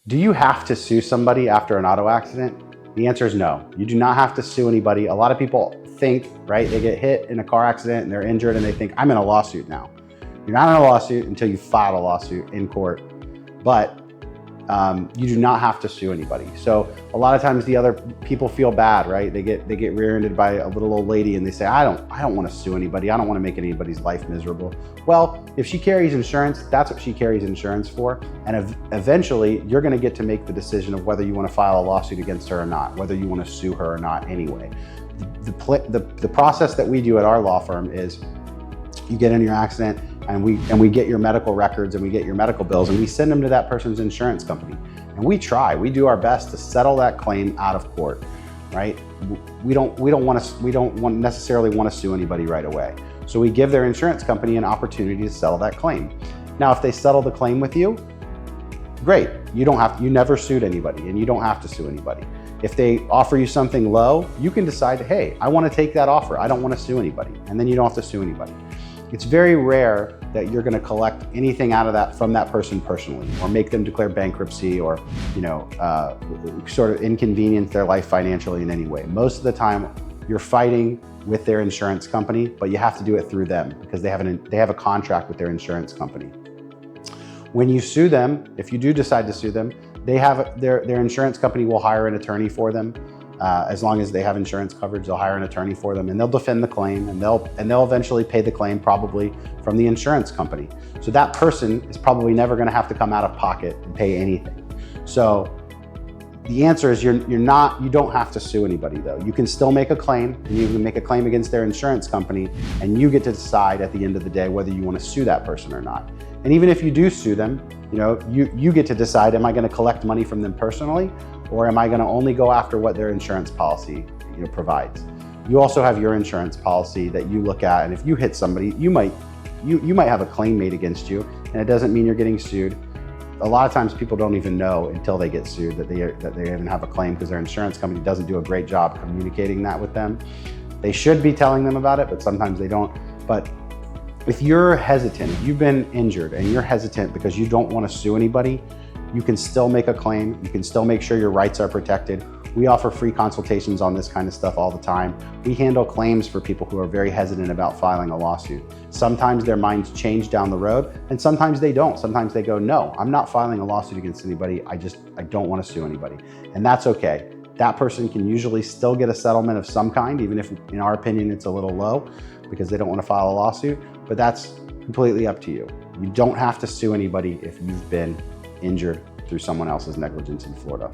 Do you have to sue somebody after an auto accident? The answer is no. You do not have to sue anybody. A lot of people think, right, they get hit in a car accident and they're injured and they think, I'm in a lawsuit now. You're not in a lawsuit until you file a lawsuit in court, but you do not have to sue anybody. So a lot of times the other people feel bad, right? They get rear-ended by a little old lady and they say, I don't want to sue anybody. I don't want to make anybody's life miserable. Well, if she carries insurance, that's what she carries insurance for. And eventually you're going to get to make the decision of whether you want to file a lawsuit against her or not, whether you want to sue her or not anyway. The process that we do at our law firm is you get in your accident, and we get your medical records and we get your medical bills and we send them to that person's insurance company. And we do our best to settle that claim out of court, right? We don't necessarily want to sue anybody right away. So we give their insurance company an opportunity to settle that claim. Now, if they settle the claim with you, great. You never sued anybody and you don't have to sue anybody. If they offer you something low, you can decide, hey, I want to take that offer. I don't want to sue anybody. And then you don't have to sue anybody. It's very rare that you're going to collect anything out of that from that person personally, or make them declare bankruptcy, or sort of inconvenience their life financially in any way. Most of the time, you're fighting with their insurance company, but you have to do it through them because they have a contract with their insurance company. When you sue them, if you do decide to sue them, their insurance company will hire an attorney for them. As long as they have insurance coverage, they'll hire an attorney for them and they'll defend the claim, and they'll eventually pay the claim probably from the insurance company. So that person is probably never going to have to come out of pocket and pay anything. So the answer is you don't have to sue anybody though. You can still make a claim, and you can make a claim against their insurance company, and you get to decide at the end of the day whether you want to sue that person or not. And even if you do sue them, you get to decide, am I going to collect money from them personally, or am I going to only go after what their insurance policy provides? You also have your insurance policy that you look at, and if you hit somebody, you might have a claim made against you, and it doesn't mean you're getting sued. A lot of times people don't even know until they get sued that they even have a claim, because their insurance company doesn't do a great job communicating that with them. They should be telling them about it, but sometimes they don't. But if you're hesitant, if you've been injured and you're hesitant because you don't want to sue anybody, you can still make a claim. You can still make sure your rights are protected. We offer free consultations on this kind of stuff all the time. We handle claims for people who are very hesitant about filing a lawsuit. Sometimes their minds change down the road, and sometimes they don't. Sometimes they go, no, I'm not filing a lawsuit against anybody. I don't want to sue anybody. And that's okay. That person can usually still get a settlement of some kind, even if in our opinion it's a little low because they don't want to file a lawsuit, but that's completely up to you. You don't have to sue anybody if you've been injured through someone else's negligence in Florida.